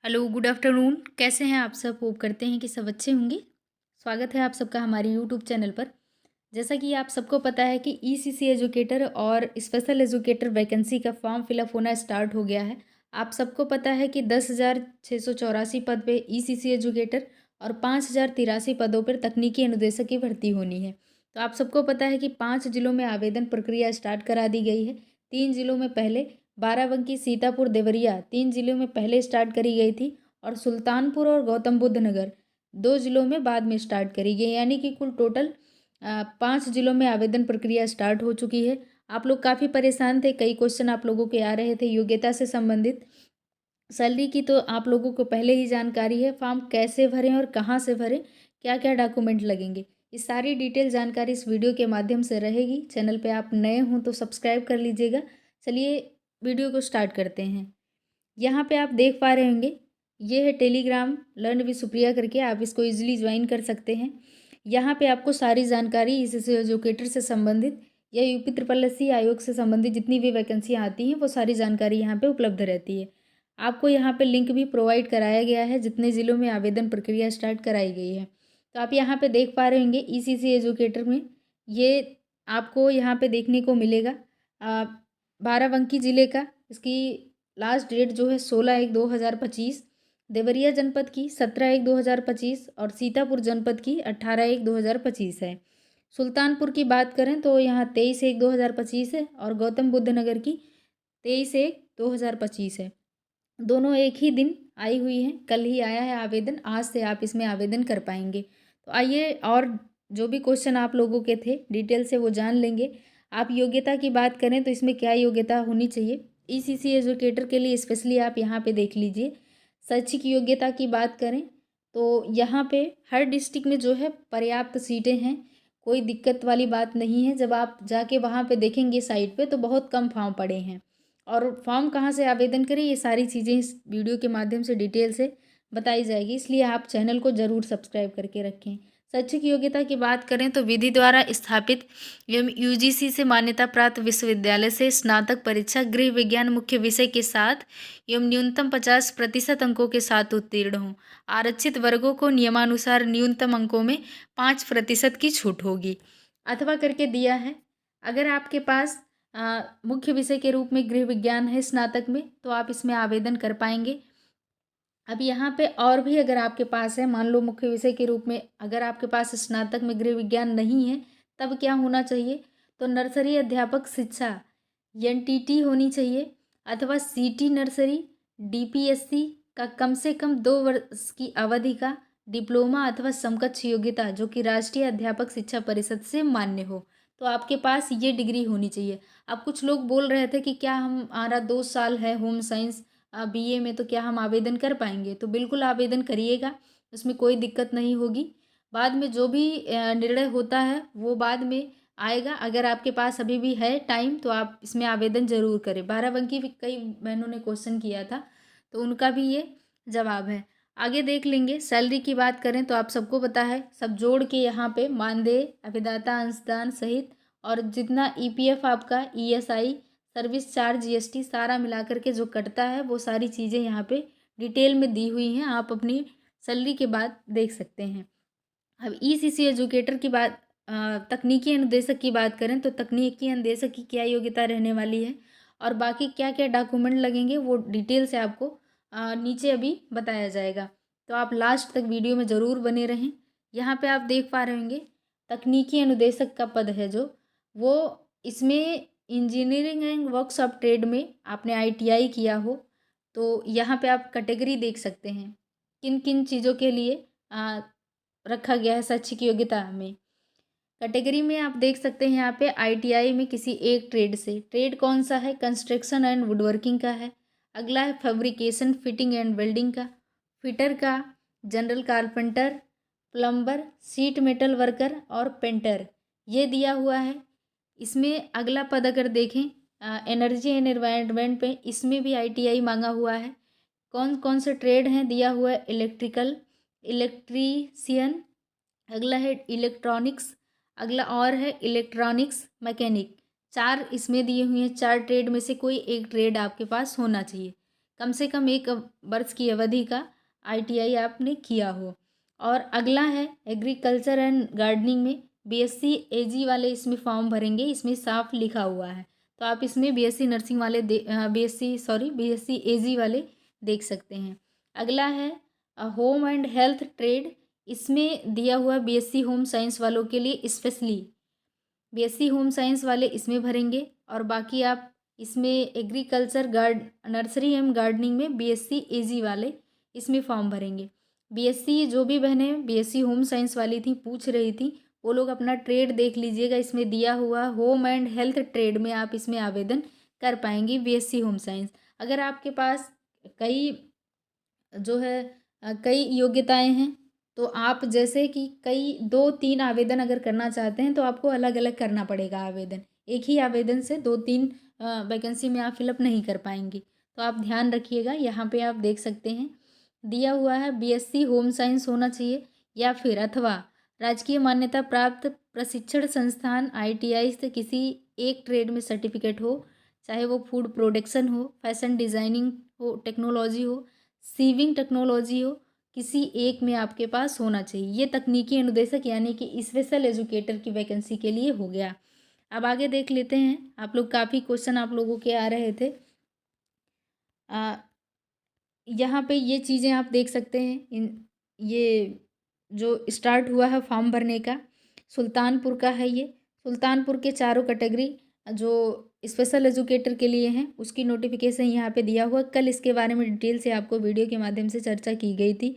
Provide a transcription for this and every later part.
Hello, good afternoon. कैसे हैं आप सब? होप करते हैं कि सब अच्छे होंगे। स्वागत है आप सबका हमारे यूट्यूब चैनल पर। जैसा कि आप सबको पता है कि ईसीसी एजुकेटर और स्पेशल एजुकेटर वैकेंसी का फॉर्म फिलअप होना स्टार्ट हो गया है। आप सबको पता है कि 10,684 पद पे ईसीसी एजुकेटर और 5,083 पदों पर तकनीकी अनुदेशक की भर्ती होनी है। तो आप सबको पता है कि 5 जिलों में आवेदन प्रक्रिया स्टार्ट करा दी गई है। 3 जिलों में पहले, बाराबंकी, सीतापुर, देवरिया 3 जिलों में पहले स्टार्ट करी गई थी और सुल्तानपुर और गौतम बुद्ध नगर 2 जिलों में बाद में स्टार्ट करी गई, यानी कि कुल टोटल 5 जिलों में आवेदन प्रक्रिया स्टार्ट हो चुकी है। आप लोग काफ़ी परेशान थे, कई क्वेश्चन आप लोगों के आ रहे थे योग्यता से संबंधित। सैलरी की तो आप लोगों को पहले ही जानकारी है। फॉर्म कैसे भरें और कहाँ से भरें, क्या क्या डॉक्यूमेंट लगेंगे, इस सारी डिटेल जानकारी इस वीडियो के माध्यम से रहेगी। चैनल पे आप नए हों तो सब्सक्राइब कर लीजिएगा। चलिए वीडियो को स्टार्ट करते हैं। यहाँ पे आप देख पा रहे होंगे, ये है टेलीग्राम लर्न विद सुप्रिया करके, आप इसको इजीली ज्वाइन कर सकते हैं। यहाँ पे आपको सारी जानकारी इस एजुकेटर से संबंधित या यूपी ट्रिपल एससी आयोग से संबंधित जितनी भी वैकेंसियाँ आती हैं वो सारी जानकारी यहाँ पे उपलब्ध रहती है। आपको यहाँ पे लिंक भी प्रोवाइड कराया गया है जितने ज़िलों में आवेदन प्रक्रिया स्टार्ट कराई गई है। तो आप यहाँ पे देख पा रहे होंगे ईसीसी एजुकेटर में ये आपको यहाँ पे देखने को मिलेगा। बाराबंकी ज़िले का इसकी लास्ट डेट जो है 16/1/2025, देवरिया जनपद की 17/1/2025 और सीतापुर जनपद की 18/1/2025 है। सुल्तानपुर की बात करें तो यहाँ 23/1/2025 है और गौतम बुद्ध नगर की 23/1/2025 है। दोनों एक ही दिन आई हुई हैं, कल ही आया है आवेदन, आज से आप इसमें आवेदन कर पाएंगे। तो आइए और जो भी क्वेश्चन आप लोगों के थे डिटेल से वो जान लेंगे। आप योग्यता की बात करें तो इसमें क्या योग्यता होनी चाहिए ईसीसी एजुकेटर के लिए, स्पेशली आप यहाँ पे देख लीजिए। शैक्षिक योग्यता की बात करें तो यहाँ पे हर डिस्ट्रिक्ट में जो है पर्याप्त सीटें हैं, कोई दिक्कत वाली बात नहीं है। जब आप जाके वहाँ पे देखेंगे साइट पे तो बहुत कम फॉर्म पड़े हैं। और फॉर्म कहाँ से आवेदन करें ये सारी चीज़ें इस वीडियो के माध्यम से डिटेल से बताई जाएगी, इसलिए आप चैनल को ज़रूर सब्सक्राइब करके रखें। शैक्षिक योग्यता की बात करें तो विधि द्वारा स्थापित एवं यूजीसी से मान्यता प्राप्त विश्वविद्यालय से स्नातक परीक्षा गृह विज्ञान मुख्य विषय के साथ एवं न्यूनतम 50% अंकों के साथ उत्तीर्ण हों। आरक्षित वर्गों को नियमानुसार न्यूनतम अंकों में 5% की छूट होगी। अथवा करके दिया है, अगर आपके पास मुख्य विषय के रूप में गृह विज्ञान है स्नातक में तो आप इसमें आवेदन कर पाएंगे। अब यहाँ पे और भी अगर आपके पास है, मान लो मुख्य विषय के रूप में अगर आपके पास स्नातक में गृह विज्ञान नहीं है तब क्या होना चाहिए, तो नर्सरी अध्यापक शिक्षा एनटीटी होनी चाहिए अथवा सीटी नर्सरी डीपीएससी का कम से कम 2 वर्ष की अवधि का डिप्लोमा अथवा समकक्ष योग्यता जो कि राष्ट्रीय अध्यापक शिक्षा परिषद से मान्य हो, तो आपके पास ये डिग्री होनी चाहिए। अब कुछ लोग बोल रहे थे कि क्या हमारा 2 साल है होम साइंस बीए में तो क्या हम आवेदन कर पाएंगे, तो बिल्कुल आवेदन करिएगा, उसमें कोई दिक्कत नहीं होगी। बाद में जो भी निर्णय होता है वो बाद में आएगा। अगर आपके पास अभी भी है टाइम तो आप इसमें आवेदन ज़रूर करें। बाराबंकी भी कई बहनों ने क्वेश्चन किया था तो उनका भी ये जवाब है। आगे देख लेंगे। सैलरी की बात करें तो आप सबको पता है, सब जोड़ के यहाँ पे मानदेय, अभिदाता अंशदान सहित और जितना ईपीएफ आपका ईएसआई सर्विस चार्ज जीएसटी सारा मिलाकर के जो कटता है वो सारी चीज़ें यहाँ पे डिटेल में दी हुई हैं, आप अपनी सैलरी के बाद देख सकते हैं। अब ईसीसी एजुकेटर की बात, तकनीकी अनुदेशक की बात करें तो तकनीकी अनुदेशक की क्या योग्यता रहने वाली है और बाकी क्या क्या डॉक्यूमेंट लगेंगे वो डिटेल से आपको नीचे अभी बताया जाएगा। तो आप लास्ट तक वीडियो में ज़रूर बने रहें। यहाँ पे आप देख पा रहे होंगे तकनीकी अनुदेशक का पद है जो, वो इसमें इंजीनियरिंग एंड वर्कशॉप ट्रेड में आपने आईटीआई किया हो तो यहाँ पे आप कैटेगरी देख सकते हैं किन किन चीज़ों के लिए रखा गया है शैक्षिक योग्यता में। कैटेगरी में आप देख सकते हैं यहाँ पे आईटीआई में किसी एक ट्रेड से, ट्रेड कौन सा है, कंस्ट्रक्शन एंड वुडवर्किंग का है। अगला है फैब्रिकेशन फिटिंग एंड वेल्डिंग का, फिटर का, general carpenter, plumber, sheet metal worker और पेंटर, ये दिया हुआ है। इसमें अगला पद अगर देखें एनर्जी एंड एनवायरनमेंट पे, इसमें भी आईटीआई मांगा हुआ है। कौन कौन से ट्रेड हैं दिया हुआ है, इलेक्ट्रिकल, इलेक्ट्रीशियन, अगला है इलेक्ट्रॉनिक्स, अगला और है इलेक्ट्रॉनिक्स मैकेनिक। 4 इसमें दिए हुए हैं, 4 ट्रेड में से कोई एक ट्रेड आपके पास होना चाहिए। कम से कम 1 वर्ष की अवधि का ITI आपने किया हो। और अगला है एग्रीकल्चर एंड गार्डनिंग में BSc AG वाले इसमें फॉर्म भरेंगे, इसमें साफ लिखा हुआ है। तो आप इसमें BSc नर्सिंग वाले BSc AG वाले देख सकते हैं। अगला है होम एंड हेल्थ ट्रेड, इसमें दिया हुआ BSc होम साइंस वालों के लिए स्पेशली BSc होम साइंस वाले इसमें भरेंगे। और बाकी आप इसमें एग्रीकल्चर नर्सरी एवं गार्डनिंग में BSc AG वाले इसमें फॉर्म भरेंगे। BSc जो भी बहनें BSc होम साइंस वाली थी पूछ रही थी, वो लोग अपना ट्रेड देख लीजिएगा, इसमें दिया हुआ होम एंड हेल्थ ट्रेड में आप इसमें आवेदन कर पाएंगी BSc होम साइंस। अगर आपके पास कई जो है कई योग्यताएं हैं, तो आप जैसे कि कई 2-3 आवेदन अगर करना चाहते हैं तो आपको अलग अलग करना पड़ेगा आवेदन। एक ही आवेदन से 2-3 वैकेंसी में आप फिलअप नहीं कर पाएंगी। तो आप ध्यान रखिएगा, यहाँ पे आप देख सकते हैं दिया हुआ है BSc होम साइंस होना चाहिए या फिर अथवा राजकीय मान्यता प्राप्त प्रशिक्षण संस्थान ITI से किसी एक ट्रेड में सर्टिफिकेट हो, चाहे वो फूड प्रोडक्शन हो, फैशन डिज़ाइनिंग हो, टेक्नोलॉजी हो, सीविंग टेक्नोलॉजी हो, किसी एक में आपके पास होना चाहिए। ये तकनीकी अनुदेशक यानी कि स्पेशल एजुकेटर की वैकेंसी के लिए हो गया। अब आगे देख लेते हैं, आप लोग काफ़ी क्वेश्चन आप लोगों के आ रहे थे। यहाँ पे ये चीज़ें आप देख सकते हैं, ये जो स्टार्ट हुआ है फॉर्म भरने का सुल्तानपुर का है। ये सुल्तानपुर के चारों कैटेगरी जो स्पेशल एजुकेटर के लिए हैं उसकी नोटिफिकेशन यहाँ पे दिया हुआ। कल इसके बारे में डिटेल से आपको वीडियो के माध्यम से चर्चा की गई थी।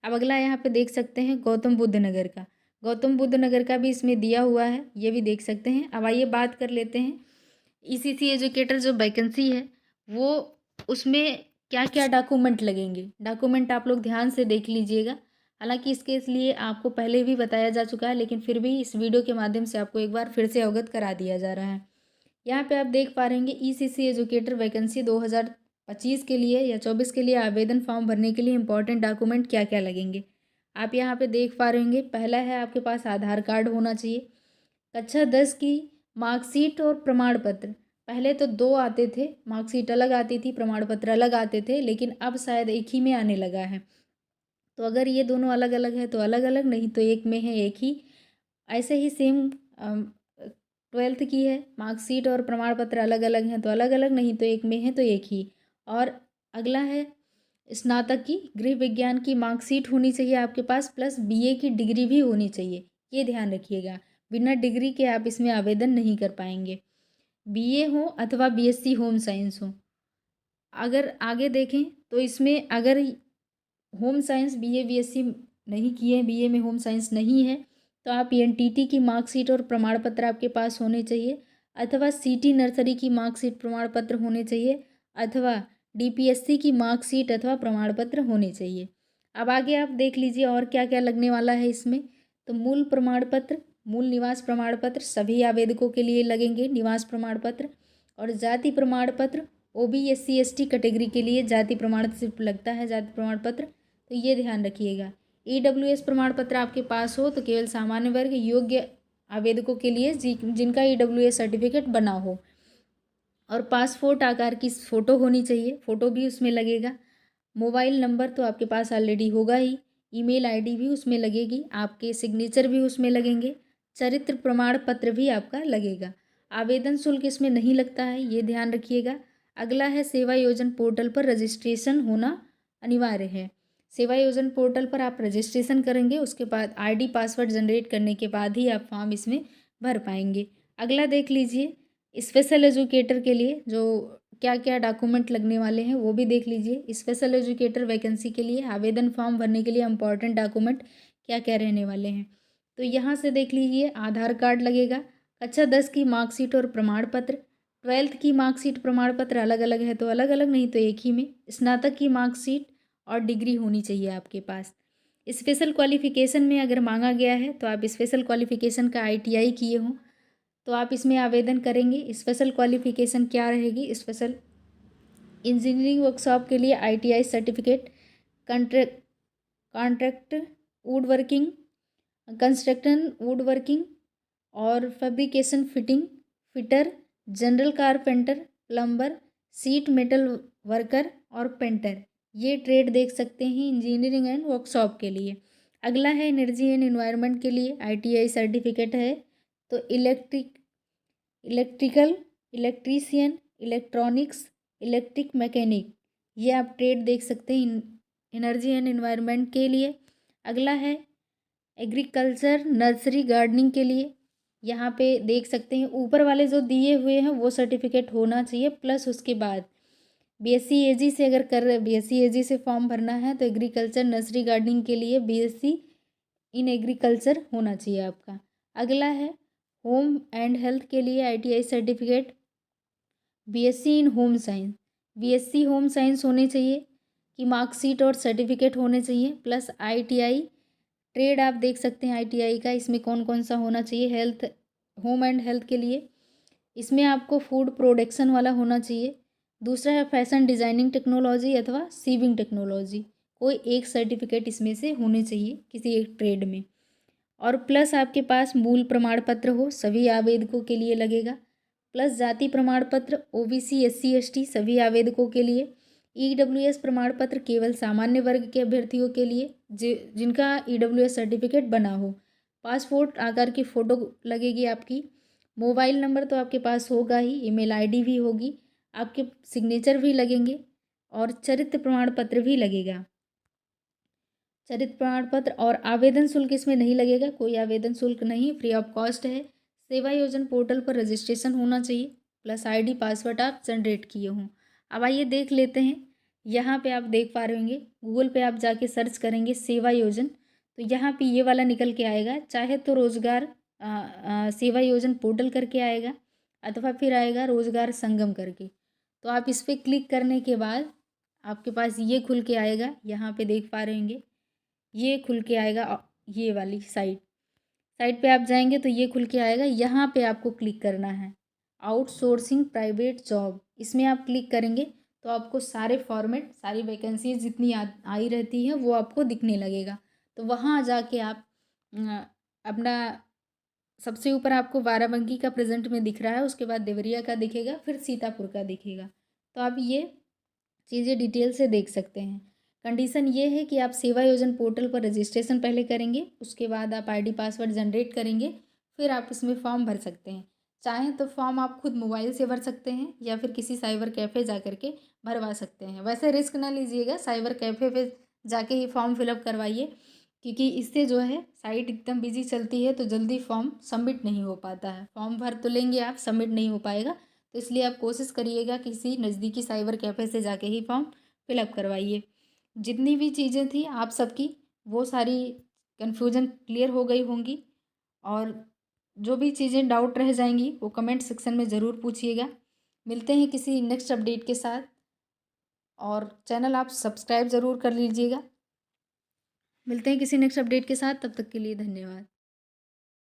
अब अगला यहाँ पे देख सकते हैं गौतम बुद्ध नगर का, गौतम बुद्ध नगर का भी इसमें दिया हुआ है, ये भी देख सकते हैं। अब आइए बात कर लेते हैं ECC एजुकेटर जो वैकेंसी है वो उसमें क्या क्या डॉक्यूमेंट लगेंगे। डॉक्यूमेंट आप लोग ध्यान से देख लीजिएगा, हालांकि इसके लिए आपको पहले भी बताया जा चुका है, लेकिन फिर भी इस वीडियो के माध्यम से आपको एक बार फिर से अवगत करा दिया जा रहा है। यहाँ पे आप देख पा रहे हैं ECC एजुकेटर वैकेंसी 2025 के लिए या 24 के लिए आवेदन फॉर्म भरने के लिए इंपॉर्टेंट डॉक्यूमेंट क्या क्या लगेंगे। आप यहाँ पे देख पा रहे होंगे, पहला है आपके पास आधार कार्ड होना चाहिए, कक्षा 10 की मार्कशीट और प्रमाण पत्र। पहले तो 2 आते थे, मार्कशीट अलग आती थी, प्रमाण पत्र अलग आते थे, लेकिन अब शायद एक ही में आने लगा है। तो अगर ये दोनों अलग अलग है तो अलग अलग, नहीं तो एक में है एक ही। ऐसे ही सेम 12th की है, मार्कशीट और प्रमाण पत्र अलग अलग हैं तो अलग अलग, नहीं तो एक में है तो एक ही। और अगला है स्नातक की गृह विज्ञान की मार्कशीट होनी चाहिए आपके पास, प्लस BA की डिग्री भी होनी चाहिए, ये ध्यान रखिएगा। बिना डिग्री के आप इसमें आवेदन नहीं कर पाएंगे। BA हो अथवा BSc होम साइंस हो। अगर आगे देखें तो इसमें अगर होम साइंस BA BSc नहीं किए, BA में होम साइंस नहीं है, तो आप NTT की मार्कशीट और प्रमाण पत्र आपके पास होने चाहिए, अथवा CT नर्सरी की मार्कशीट प्रमाण पत्र होने चाहिए, अथवा DPSC की मार्कशीट अथवा प्रमाण पत्र होने चाहिए। अब आगे आप देख लीजिए और क्या क्या लगने वाला है इसमें। तो मूल प्रमाण पत्र, मूल निवास प्रमाण पत्र सभी आवेदकों के लिए लगेंगे, निवास प्रमाण पत्र। और जाति प्रमाण पत्र OB SC ST कैटेगरी के लिए जाति प्रमाण सिर्फ लगता है, जाति प्रमाण पत्र, तो ये ध्यान रखिएगा। EWS प्रमाण पत्र आपके पास हो तो केवल सामान्य वर्ग योग्य आवेदकों के लिए जिनका EWS सर्टिफिकेट बना हो। और पासपोर्ट आकार की फ़ोटो होनी चाहिए, फ़ोटो भी उसमें लगेगा। मोबाइल नंबर तो आपके पास ऑलरेडी होगा ही, ईमेल ID भी उसमें लगेगी, आपके सिग्नेचर भी उसमें लगेंगे, चरित्र प्रमाण पत्र भी आपका लगेगा। आवेदन शुल्क इसमें नहीं लगता है, ये ध्यान रखिएगा। अगला है सेवा योजन पोर्टल पर रजिस्ट्रेशन होना अनिवार्य है। सेवा योजन पोर्टल पर आप रजिस्ट्रेशन करेंगे, उसके बाद ID पासवर्ड जनरेट करने के बाद ही आप फॉर्म इसमें भर पाएंगे। अगला देख लीजिए स्पेशल एजुकेटर के लिए जो क्या क्या डॉक्यूमेंट लगने वाले हैं वो भी देख लीजिए। स्पेशल एजुकेटर वैकेंसी के लिए आवेदन फॉर्म भरने के लिए इंपॉर्टेंट डॉक्यूमेंट क्या क्या रहने वाले हैं, तो यहाँ से देख लीजिए। आधार कार्ड लगेगा, कक्षा 10 की मार्कशीट और प्रमाण पत्र, 12th की मार्कशीट प्रमाण पत्र अलग अलग है तो अलग अलग, नहीं तो एक ही में। स्नातक की मार्कशीट और डिग्री होनी चाहिए आपके पास। स्पेशल क्वालिफिकेशन में अगर मांगा गया है तो आप स्पेशल क्वालिफिकेशन का ITI किए हों तो आप इसमें आवेदन करेंगे। स्पेशल क्वालिफिकेशन क्या रहेगी, स्पेशल इंजीनियरिंग वर्कशॉप के लिए ITI certificate, contract wood working, construction wood working और fabrication fitting, fitter, general carpenter, plumber, sheet metal worker और पेंटर, ये ट्रेड देख सकते हैं इंजीनियरिंग एंड वर्कशॉप के लिए। अगला है एनर्जी एंड एनवायरनमेंट के लिए ITI सर्टिफिकेट है। तो electrical, electrician, electronics, electric mechanic, ये आप ट्रेड देख सकते हैं एनर्जी एंड एनवायरनमेंट के लिए। अगला है एग्रीकल्चर नर्सरी गार्डनिंग के लिए, यहाँ पे देख सकते हैं ऊपर वाले जो दिए हुए हैं वो सर्टिफिकेट होना चाहिए, प्लस उसके बाद BSc AG से अगर कर रहे BSc AG से फॉर्म भरना है तो एग्रीकल्चर नर्सरी गार्डनिंग के लिए BSc इन एग्रीकल्चर होना चाहिए आपका। अगला है होम एंड हेल्थ के लिए ITI certificate, BSc in home science, BSc home science होने चाहिए कि मार्कशीट और सर्टिफिकेट होने चाहिए, प्लस ITI ट्रेड आप देख सकते हैं ITI का, इसमें कौन कौन सा होना चाहिए। हेल्थ, होम एंड हेल्थ के लिए इसमें आपको फूड प्रोडक्शन वाला होना चाहिए। दूसरा है फैशन डिज़ाइनिंग टेक्नोलॉजी अथवा सीविंग टेक्नोलॉजी, कोई एक सर्टिफिकेट इसमें से होने चाहिए किसी एक ट्रेड में। और प्लस आपके पास मूल प्रमाण पत्र हो, सभी आवेदकों के लिए लगेगा। प्लस जाति प्रमाण पत्र OBC SC ST सभी आवेदकों के लिए। EWS प्रमाण पत्र केवल सामान्य वर्ग के अभ्यर्थियों के लिए जिनका EWS सर्टिफिकेट बना हो। पासपोर्ट आकार की फ़ोटो लगेगी आपकी। मोबाइल नंबर तो आपके पास होगा ही, ईमेल ID भी होगी, आपके सिग्नेचर भी लगेंगे और चरित्र प्रमाण पत्र भी लगेगा। चरित्र प्रमाण पत्र और आवेदन शुल्क इसमें नहीं लगेगा, कोई आवेदन शुल्क नहीं, फ्री ऑफ कॉस्ट है। सेवा योजना पोर्टल पर रजिस्ट्रेशन होना चाहिए, प्लस ID पासवर्ड आप जनरेट किए हों। अब आइए देख लेते हैं, यहाँ पे आप देख पा रहे होंगे गूगल पे आप जाके सर्च करेंगे सेवा योजना, तो यहाँ पे ये वाला निकल के आएगा। चाहे तो रोजगार सेवा योजना पोर्टल करके आएगा अथवा फिर आएगा रोजगार संगम करके। तो आप इस पर क्लिक करने के बाद आपके पास ये खुल के आएगा, यहाँ पे देख पा रहे होंगे ये खुल के आएगा। ये वाली साइट पे आप जाएंगे तो ये खुल के आएगा। यहाँ पे आपको क्लिक करना है आउटसोर्सिंग प्राइवेट जॉब, इसमें आप क्लिक करेंगे तो आपको सारे फॉर्मेट, सारी वैकेंसीज जितनी आई रहती है वो आपको दिखने लगेगा। तो वहाँ जाके आप अपना सबसे ऊपर आपको बाराबंकी का प्रेजेंट में दिख रहा है, उसके बाद देवरिया का दिखेगा, फिर सीतापुर का दिखेगा। तो आप ये चीज़ें डिटेल से देख सकते हैं। कंडीशन ये है कि आप सेवा योजना पोर्टल पर रजिस्ट्रेशन पहले करेंगे, उसके बाद आप ID पासवर्ड जनरेट करेंगे, फिर आप इसमें फॉर्म भर सकते हैं। चाहें तो फॉर्म आप खुद मोबाइल से भर सकते हैं या फिर किसी साइबर कैफ़े जा कर के भरवा सकते हैं। वैसे रिस्क ना लीजिएगा, साइबर कैफ़े पे जाके ही फॉर्म फिलअप करवाइए, क्योंकि इससे जो है साइट एकदम बिजी चलती है तो जल्दी फॉर्म सबमिट नहीं हो पाता है। फॉर्म भर तो लेंगे आप, सबमिट नहीं हो पाएगा, तो इसलिए आप कोशिश करिएगा किसी नज़दीकी साइबर कैफ़े से जाके ही फॉर्म फिलअप करवाइए। जितनी भी चीज़ें थी आप सबकी वो सारी कन्फ्यूजन क्लियर हो गई होंगी, और जो भी चीज़ें डाउट रह जाएंगी वो कमेंट सेक्शन में ज़रूर पूछिएगा। मिलते हैं किसी नेक्स्ट अपडेट के साथ, और चैनल आप सब्सक्राइब ज़रूर कर लीजिएगा। मिलते हैं किसी नेक्स्ट अपडेट के साथ, तब तक के लिए धन्यवाद।